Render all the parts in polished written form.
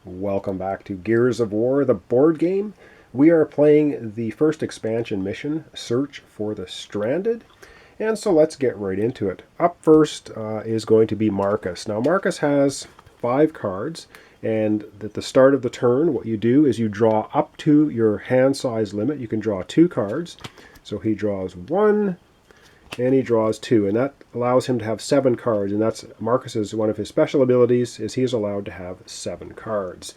Welcome back to Gears of War, the board game. We are playing the first expansion mission, Search for the Stranded. And so let's get right into it. Up first is going to be Marcus. Now Marcus has 5 cards, and at the start of the turn, what you do is you draw up to your hand size limit. You can draw 2 cards. So he draws 1, and he draws 2, and that allows him to have 7 cards, and that's Marcus's one of his special abilities is he is allowed to have 7 cards.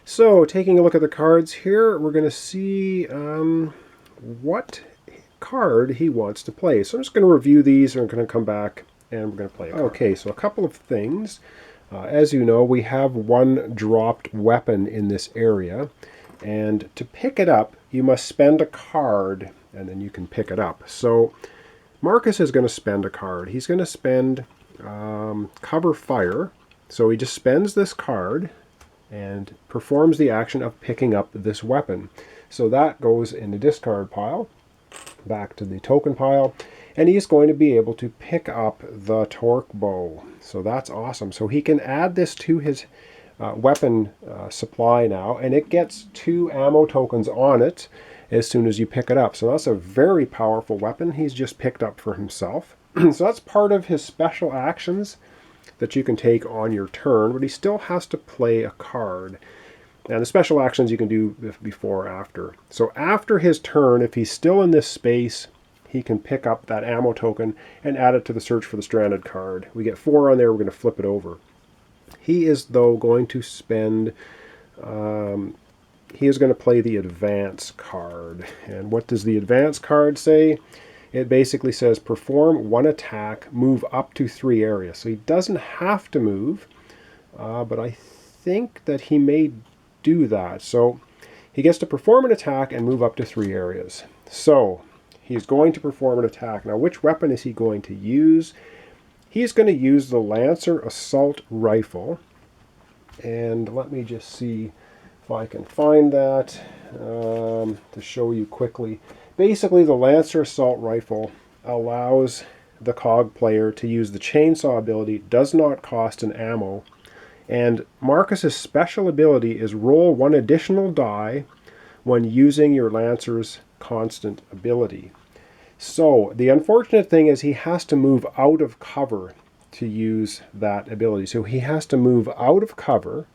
So taking a look at the cards here, we're going to see what card he wants to play. So I'm just going to review these, and we're going to come back and we're going to play a card. Okay, so a couple of things. As you know, we have 1 dropped weapon in this area, and to pick it up, you must spend a card, and then you can pick it up. So Marcus is going to spend a card. He's going to spend Cover Fire. So he just spends this card and performs the action of picking up this weapon. So that goes in the discard pile, back to the token pile, and he's going to be able to pick up the torque bow. So that's awesome. So he can add this to his weapon supply now, and it gets 2 ammo tokens on it as soon as you pick it up. So that's a very powerful weapon he's just picked up for himself. So that's part of his special actions that you can take on your turn, but he still has to play a card. And the special actions you can do before or after. So after his turn, if he's still in this space, he can pick up that ammo token and add it to the Search for the Stranded card. We get 4 on there, we're going to flip it over. He is, though, going to spend... he is going to play the Advance card. And what does the Advance card say? It basically says perform 1 attack, move up to 3 areas. So he doesn't have to move, but I think that he may do that. So he gets to perform an attack and move up to 3 areas. So he's going to perform an attack. Now, which weapon is he going to use? He's going to use the Lancer Assault Rifle. And let me just see if I can find that to show you quickly. Basically, the Lancer Assault Rifle allows the COG player to use the chainsaw ability, does not cost an ammo, and Marcus's special ability is roll 1 additional die when using your Lancer's constant ability. So the unfortunate thing is he has to move out of cover to use that ability. So he has to move out of cover.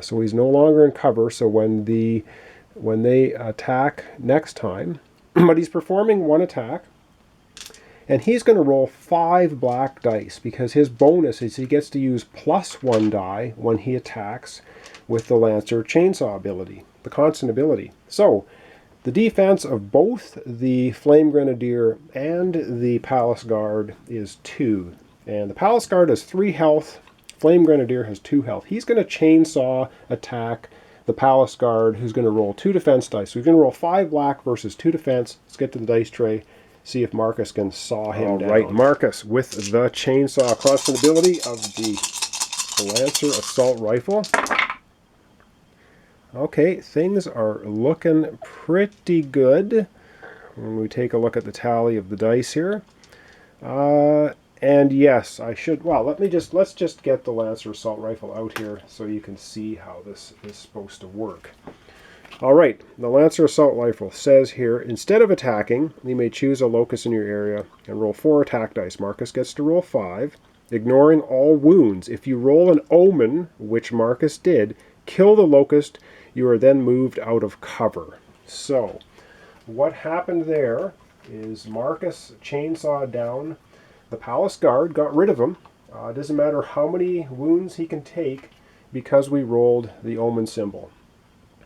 So he's no longer in cover. So when they attack next time, but he's performing 1 attack, and he's going to roll 5 black dice because his bonus is he gets to use +1 die when he attacks with the Lancer chainsaw ability, the constant ability. So the defense of both the Flame Grenadier and the Palace Guard is 2, and the Palace Guard has 3 health. Flame Grenadier has 2 health. He's going to chainsaw attack the Palace Guard, who's going to roll 2 defense dice. So he's going to roll 5 black versus 2 defense. Let's get to the dice tray, see if Marcus can saw him down. All right, Marcus with the chainsaw constant ability of the Lancer Assault Rifle. Okay, things are looking pretty good when we take a look at the tally of the dice here. And yes, I should, well, let's just get the Lancer Assault Rifle out here so you can see how this is supposed to work. All right, the Lancer Assault Rifle says here, instead of attacking, you may choose a locust in your area and roll 4 attack dice. Marcus gets to roll 5, ignoring all wounds. If you roll an omen, which Marcus did, kill the locust, you are then moved out of cover. So, what happened there is Marcus chainsawed down the Palace Guard, got rid of him. It doesn't matter how many wounds he can take because we rolled the omen symbol.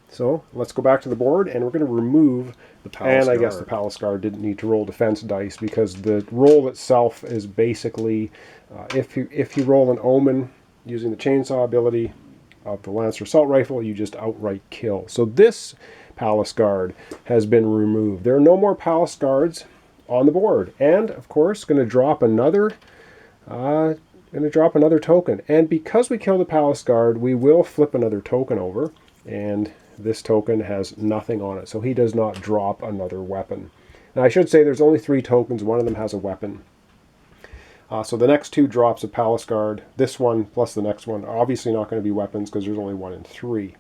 So let's go back to the board, and we're going to remove the Palace Guard. And I guess the Palace Guard didn't need to roll defense dice because the roll itself is basically, if you roll an omen using the chainsaw ability of the Lancer Assault Rifle, you just outright kill. So this Palace Guard has been removed. There are no more Palace Guards on the board, and of course going to drop another token. And because we kill the Palace Guard, we will flip another token over, and this token has nothing on it, so he does not drop another weapon. Now I should say there's only 3 tokens, one of them has a weapon. So the next 2 drops of Palace Guard, this one plus the next one, are obviously not going to be weapons because there's only 1 in 3.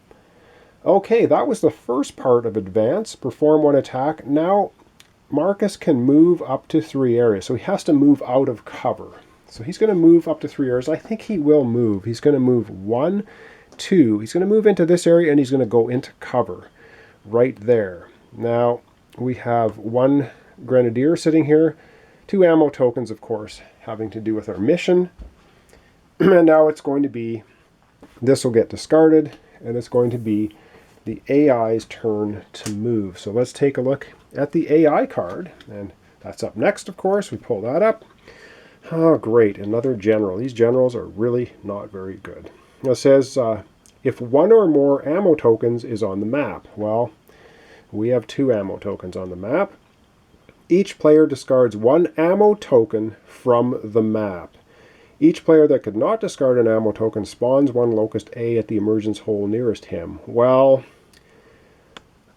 Okay, that was the first part of advance. Perform 1 attack. Now Marcus can move up to 3 areas, so he has to move out of cover. So he's going to move up to 3 areas. I think he will move. He's going to move 1, 2. He's going to move into this area, and he's going to go into cover right there. Now we have 1 Grenadier sitting here. 2 ammo tokens, of course, having to do with our mission. And now it's going to be, this will get discarded, and it's going to be the AI's turn to move. So let's take a look at the AI card, and that's up next, of course. We pull that up. Oh, great, another general. These generals are really not very good. It says, if 1 or more ammo tokens is on the map. Well, we have 2 ammo tokens on the map. Each player discards 1 ammo token from the map. Each player that could not discard an ammo token spawns 1 Locust A at the emergence hole nearest him. Well,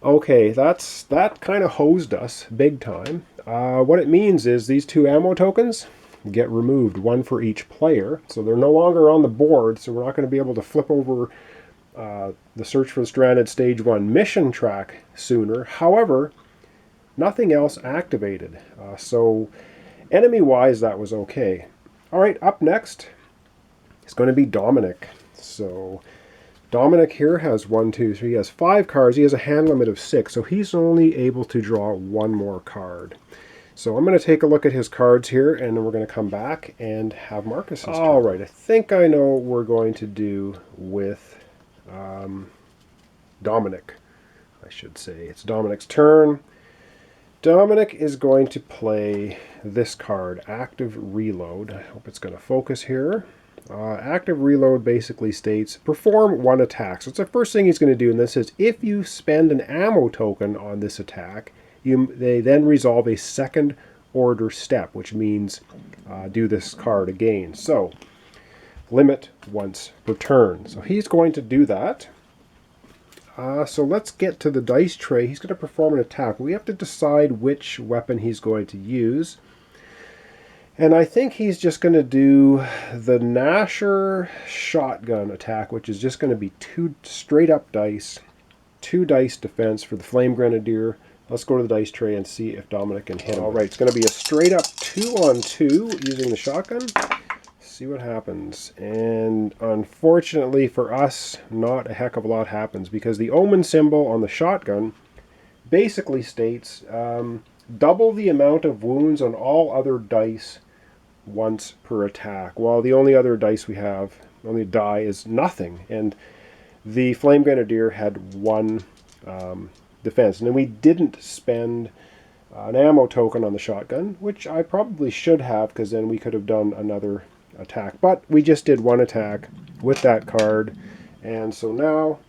okay, that kind of hosed us big time. What it means is these 2 ammo tokens get removed, 1 for each player. So they're no longer on the board, so we're not going to be able to flip over the Search for the Stranded Stage 1 mission track sooner. However, nothing else activated. So enemy-wise, that was okay. All right, up next is going to be Dominic. So Dominic here has 1, 2, 3. He has 5 cards. He has a hand limit of 6, so he's only able to draw 1 more card. So I'm going to take a look at his cards here, and then we're going to come back and have Marcus's turn. All right, I think I know what we're going to do with Dominic, I should say. It's Dominic's turn. Dominic is going to play this card, Active Reload. I hope it's going to focus here. Active Reload basically states, perform 1 attack. So it's the first thing he's going to do, and this says, if you spend an ammo token on this attack, they then resolve a second order step, which means do this card again. So, limit once per turn. So he's going to do that. So let's get to the dice tray. He's going to perform an attack. We have to decide which weapon he's going to use. And I think he's just going to do the Nasher shotgun attack, which is just going to be 2 straight up dice, 2 dice defense for the Flame Grenadier. Let's go to the dice tray and see if Dominic can hit him. All right, it's going to be a straight up 2-on-2 using the shotgun. See what happens. And unfortunately for us, not a heck of a lot happens, because the omen symbol on the shotgun basically states double the amount of wounds on all other dice once per attack, while the only other dice we have, only die, is nothing. And the Flame Grenadier had 1 defense. And then we didn't spend an ammo token on the shotgun, which I probably should have, because then we could have done another attack. But we just did 1 attack with that card. And so now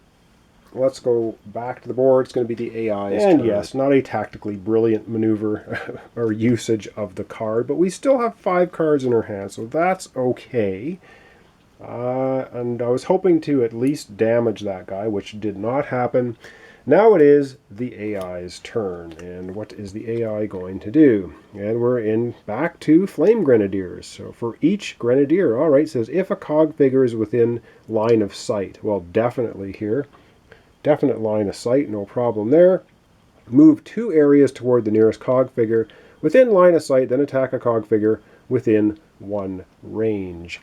let's go back to the board. It's going to be the AI's turn. And yes, not a tactically brilliant maneuver or usage of the card, but we still have 5 cards in our hand, so that's okay. And I was hoping to at least damage that guy, which did not happen. Now it is the AI's turn, and what is the AI going to do? And we're back to Flame Grenadiers. So for each Grenadier, all right, it says if a cog figure is within line of sight. Well, definitely here. Definite line of sight, no problem there. Move 2 areas toward the nearest cog figure within line of sight, then attack a cog figure within 1 range.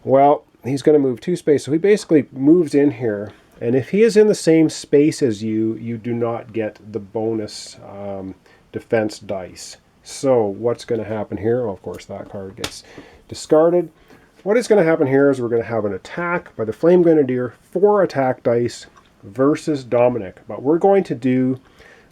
Well, he's going to move 2 spaces, so he basically moves in here. And if he is in the same space as you, you do not get the bonus defense dice. So what's going to happen here? Well, of course, that card gets discarded. What is going to happen here is we're going to have an attack by the Flame Grenadier, 4 attack dice versus Dominic. But we're going to do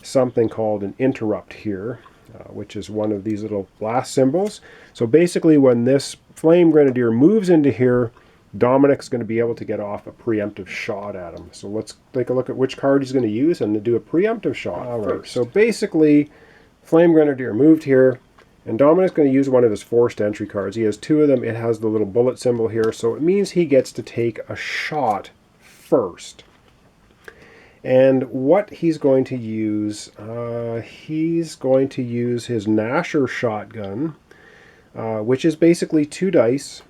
something called an interrupt here, which is one of these little blast symbols. So basically when this Flame Grenadier moves into here, Dominic's going to be able to get off a preemptive shot at him. So let's take a look at which card he's going to use and to do a preemptive shot first. So basically, Flame Grenadier moved here, and Dominic's going to use one of his forced entry cards. He has 2 of them. It has the little bullet symbol here, so it means he gets to take a shot first. And what he's going to use, he's going to use his Nasher shotgun. which is basically 2 dice.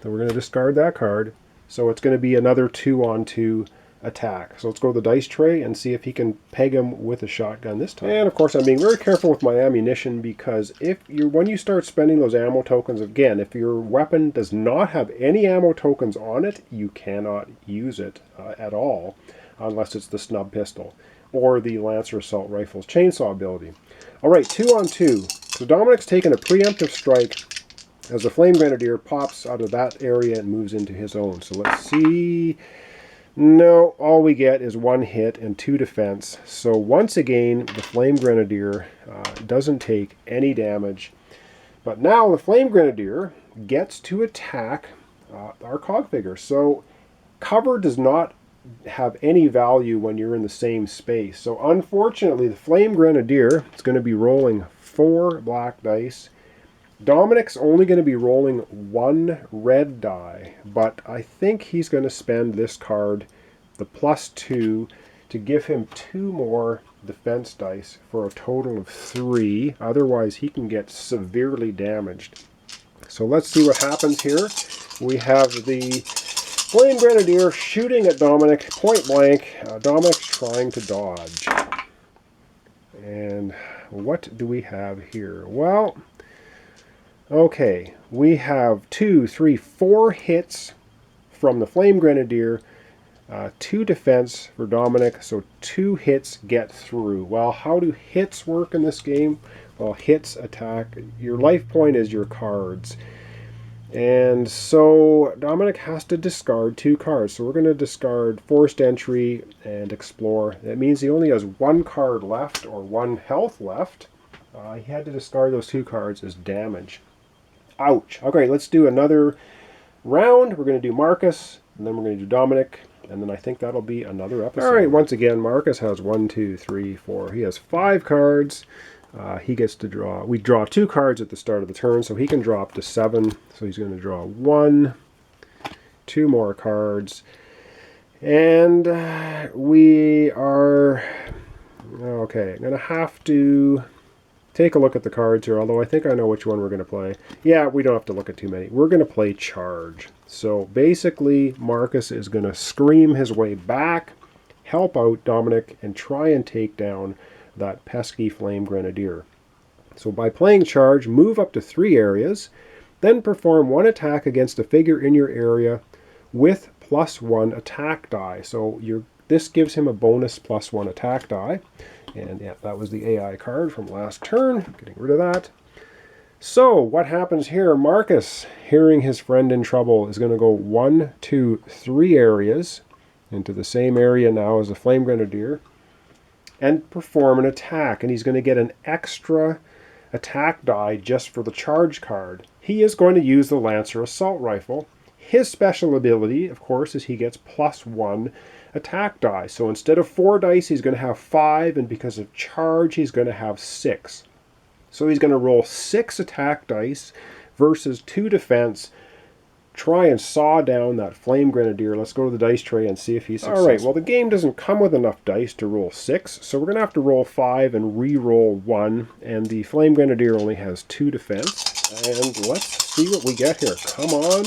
So we're going to discard that card. So it's going to be another 2-on-2 attack. So let's go to the dice tray and see if he can peg him with a shotgun this time. And of course I'm being very careful with my ammunition, because when you start spending those ammo tokens, again, if your weapon does not have any ammo tokens on it, you cannot use it at all, unless it's the snub pistol or the Lancer Assault Rifle's chainsaw ability. Alright, 2-on-2. So Dominic's taken a preemptive strike as the Flame Grenadier pops out of that area and moves into his own. So let's see. No, all we get is 1 hit and 2 defense. So once again, the Flame Grenadier doesn't take any damage. But now the Flame Grenadier gets to attack our cog figure. So cover does not have any value when you're in the same space. So unfortunately, the Flame Grenadier is going to be rolling 4 black dice. Dominic's only going to be rolling 1 red die, but I think he's going to spend this card, the +2, to give him 2 more defense dice for a total of 3. Otherwise, he can get severely damaged. So let's see what happens here. We have the Flame Grenadier shooting at Dominic point blank. Dominic's trying to dodge. And what do we have here? Well, okay, we have 2, 3, 4 hits from the Flame Grenadier, 2 defense for Dominic, so 2 hits get through. Well, how do hits work in this game? Well, hits attack. Your life point is your cards. And so Dominic has to discard 2 cards. So we're going to discard Forced Entry and Explore. That means he only has 1 card left, or 1 health left. He had to discard those 2 cards as damage. Ouch. Okay, let's do another round. We're going to do Marcus, and then we're going to do Dominic, and then I think that'll be another episode. All right, once again, Marcus has 1, 2, 3, 4. He has 5 cards. He gets to draw. We draw 2 cards at the start of the turn, so he can draw up to 7. So he's going to draw 1, 2 more cards. And we are... Okay, I'm going to have to take a look at the cards here, although I think I know which one we're going to play. Yeah, we don't have to look at too many. We're going to play Charge. So basically, Marcus is going to scream his way back, help out Dominic, and try and take down that pesky Flame Grenadier. So by playing Charge, move up to 3 areas, then perform 1 attack against a figure in your area with +1 attack die. So this gives him a bonus +1 attack die. And yeah, that was the AI card from last turn. Getting rid of that. So what happens here? Marcus, hearing his friend in trouble, is going to go 1, 2, 3 areas into the same area now as the Flame Grenadier and perform an attack. And he's going to get an extra attack die just for the Charge card. He is going to use the Lancer Assault Rifle. His special ability, of course, is he gets +1 attack die. So instead of 4 dice, he's going to have 5, and because of Charge, he's going to have 6. So he's going to roll 6 attack dice versus 2 defense. Try and saw down that Flame Grenadier. Let's go to the dice tray and see if he's successful. Alright, well the game doesn't come with enough dice to roll 6, so we're going to have to roll 5 and re-roll 1, and the Flame Grenadier only has 2 defense. And let's see what we get here. Come on,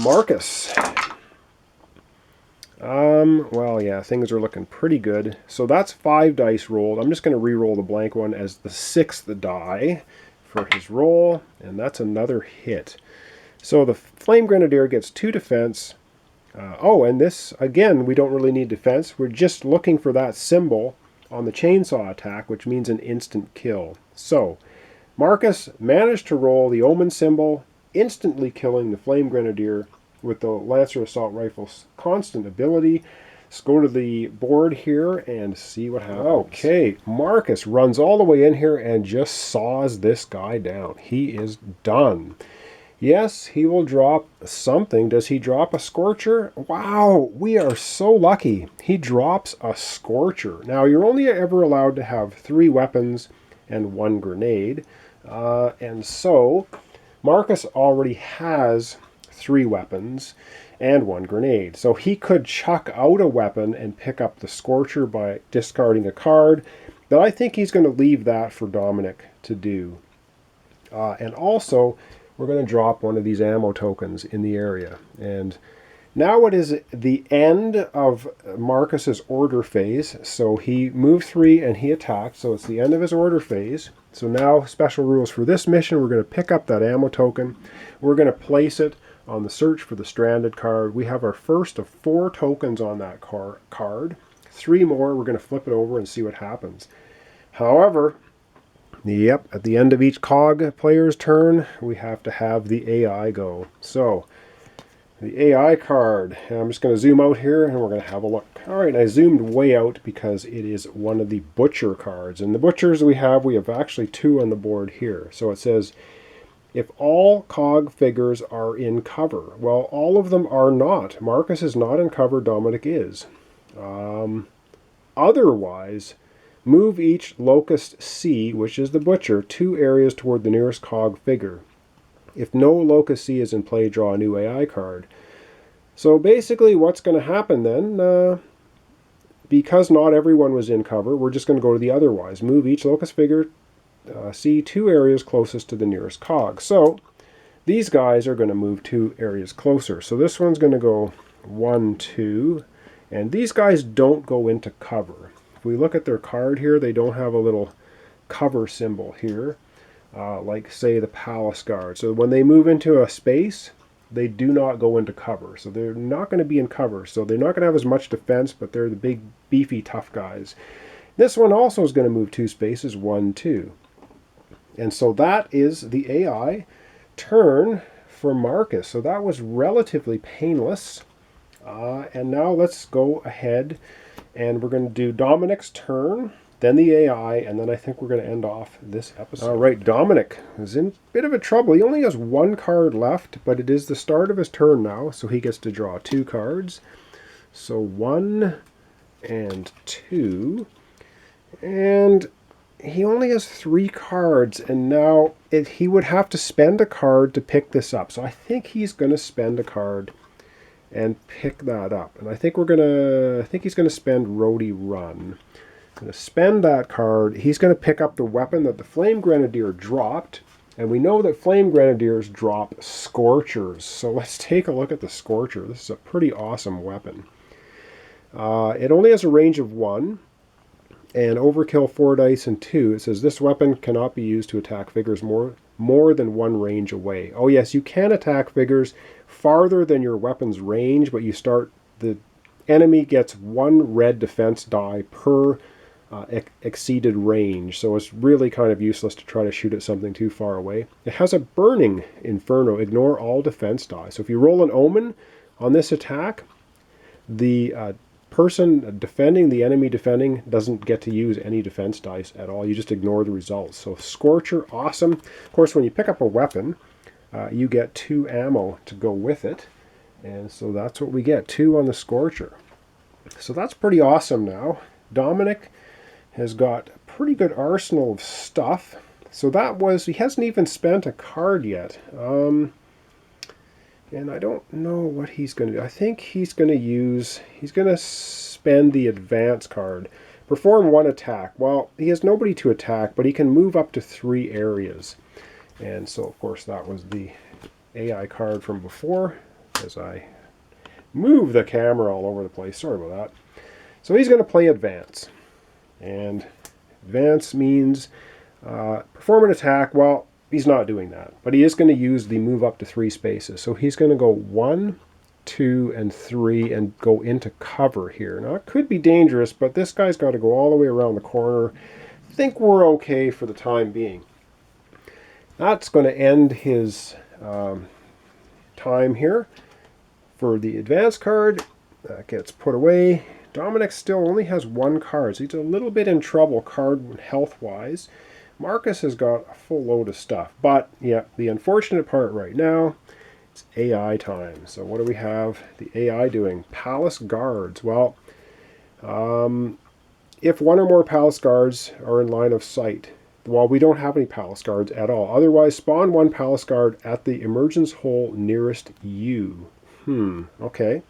Marcus. Well, yeah, things are looking pretty good. So that's 5 dice rolled. I'm just going to re-roll the blank one as the 6th die for his roll, and that's another hit. So the Flame Grenadier gets 2 defense. And this, again, we don't really need defense. We're just looking for that symbol on the chainsaw attack, which means an instant kill. So Marcus managed to roll the Omen symbol, instantly killing the Flame Grenadier with the Lancer Assault Rifle's constant ability. Let's go to the board here and see what happens. Okay, Marcus runs all the way in here and just saws this guy down. He is done. Yes, he will drop something. Does he drop a Scorcher? Wow, we are so lucky. He drops a Scorcher. Now, you're only ever allowed to have 3 weapons and 1 grenade. And so, Marcus already has 3 weapons and 1 grenade. So he could chuck out a weapon and pick up the Scorcher by discarding a card. But I think he's going to leave that for Dominic to do. And also, we're going to drop one of these ammo tokens in the area. And now it is the end of Marcus's order phase. So he moved 3 and he attacked. So it's the end of his order phase. So now, special rules for this mission, we're going to pick up that ammo token. We're going to place it on the search for the stranded card. We have our first of 4 tokens on that card. 3 more, we're going to flip it over and see what happens. However, yep, at the end of each cog player's turn, we have to have the AI go. So, the AI card, and I'm just going to zoom out here and we're going to have a look. Alright, I zoomed way out because it is one of the butcher cards. And the butchers we have actually 2 on the board here. So it says, if all cog figures are in cover. Well, all of them are not. Marcus is not in cover, Dominic is. Otherwise, move each Locust C, which is the butcher, 2 areas toward the nearest cog figure. If no Locust C is in play, draw a new AI card. So basically what's going to happen then, because not everyone was in cover, we're just going to go to the otherwise. Move each Locust figure C 2 areas closest to the nearest cog. So these guys are going to move 2 areas closer. So this one's going to go 1, 2, and these guys don't go into cover. If we look at their card here, they don't have a little cover symbol here, like say the Palace Guard. So when they move into a space, they do not go into cover. So they're not going to be in cover. So they're not going to have as much defense, but they're the big, beefy, tough guys. This one also is going to move 2 spaces, 1, 2. And so that is the AI turn for Marcus. So that was relatively painless. And now let's go ahead and we're going to do Dominic's turn, then the AI, and then I think we're going to end off this episode. All right, Dominic is in a bit of a trouble. He only has 1 card left, but it is the start of his turn now, so he gets to draw 2 cards. So 1 and 2. And he only has 3 cards, and now he would have to spend a card to pick this up. So I think he's going to spend a card and pick that up. And I think he's going to spend Roadie Run. Going to spend that card. He's going to pick up the weapon that the Flame Grenadier dropped. And we know that Flame Grenadiers drop Scorchers. So let's take a look at the Scorcher. This is a pretty awesome weapon. It only has a range of 1. And overkill 4 dice and 2. It says this weapon cannot be used to attack figures more than 1 range away. Oh yes, you can attack figures farther than your weapon's range, but the enemy gets 1 red defense die per exceeded range. So it's really kind of useless to try to shoot at something too far away. It has a burning inferno. Ignore all defense die. So if you roll an omen on this attack, the person defending, the enemy defending, doesn't get to use any defense dice at all. You just ignore the results. So Scorcher, awesome. Of course, when you pick up a weapon, you get 2 ammo to go with it. And so that's what we get, 2 on the Scorcher. So that's pretty awesome now. Dominic has got a pretty good arsenal of stuff. So he hasn't even spent a card yet. And I don't know what he's going to do. I think he's going to spend the advance card. Perform 1 attack. Well, he has nobody to attack, but he can move up to 3 areas. And so, of course, that was the AI card from before, as I move the camera all over the place. Sorry about that. So he's going to play advance. And advance means perform an attack. Well, he's not doing that, but he is going to use the move up to 3 spaces. So he's going to go 1, 2, and 3 and go into cover here. Now, it could be dangerous, but this guy's got to go all the way around the corner. I think we're okay for the time being. That's going to end his time here. For the advance card, that gets put away. Dominic still only has 1 card, so he's a little bit in trouble card health-wise. Marcus has got a full load of stuff. But, yeah, the unfortunate part right now, it's AI time. So what do we have the AI doing? Palace Guards. Well, if 1 or more Palace Guards are in line of sight, well, we don't have any Palace Guards at all. Otherwise, spawn 1 Palace Guard at the emergence hole nearest you. Okay.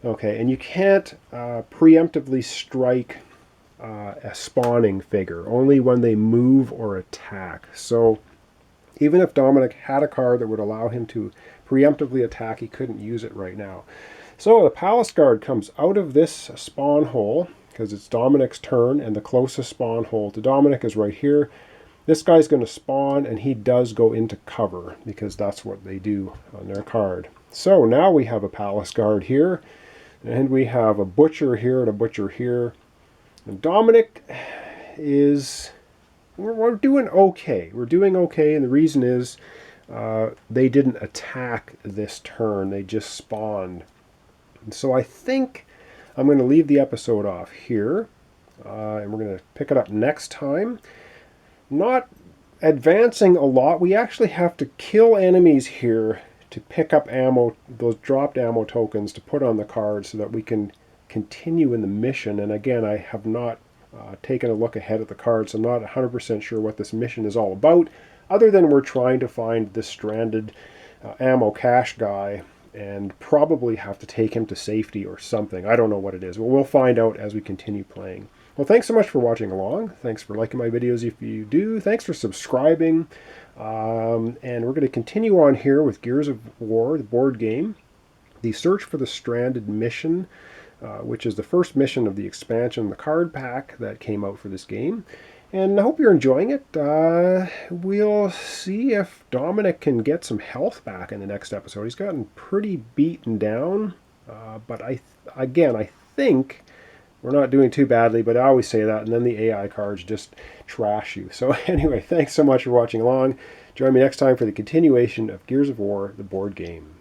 Okay, and you can't preemptively strike a spawning figure, only when they move or attack. So Even if Dominic had a card that would allow him to preemptively attack, he couldn't use it right now. So the Palace Guard comes out of this spawn hole, because it's Dominic's turn, and the closest spawn hole to Dominic is right here. This guy's going to spawn, and he does go into cover, because that's what they do on their card. So now we have a Palace Guard here, and we have a Butcher here and a Butcher here. And Dominic is... We're doing okay. We're doing okay, and the reason is they didn't attack this turn. They just spawned. And so I think I'm going to leave the episode off here, and we're going to pick it up next time. Not advancing a lot. We actually have to kill enemies here to pick up ammo, those dropped ammo tokens to put on the card so that we can continue in the mission. And again, I have not taken a look ahead at the cards. I'm not 100% sure what this mission is all about, other than we're trying to find this stranded ammo cache guy and probably have to take him to safety or something. I don't know what it is, but we'll find out as we continue playing. Well, thanks so much for watching along. Thanks for liking my videos if you do. Thanks for subscribing. And we're going to continue on here with Gears of War, the board game. The Search for the Stranded mission, which is the first mission of the expansion, the card pack that came out for this game. And I hope you're enjoying it. We'll see if Dominic can get some health back in the next episode. He's gotten pretty beaten down, but I think we're not doing too badly, but I always say that, and then the AI cards just trash you. So anyway, thanks so much for watching along. Join me next time for the continuation of Gears of War, the board game.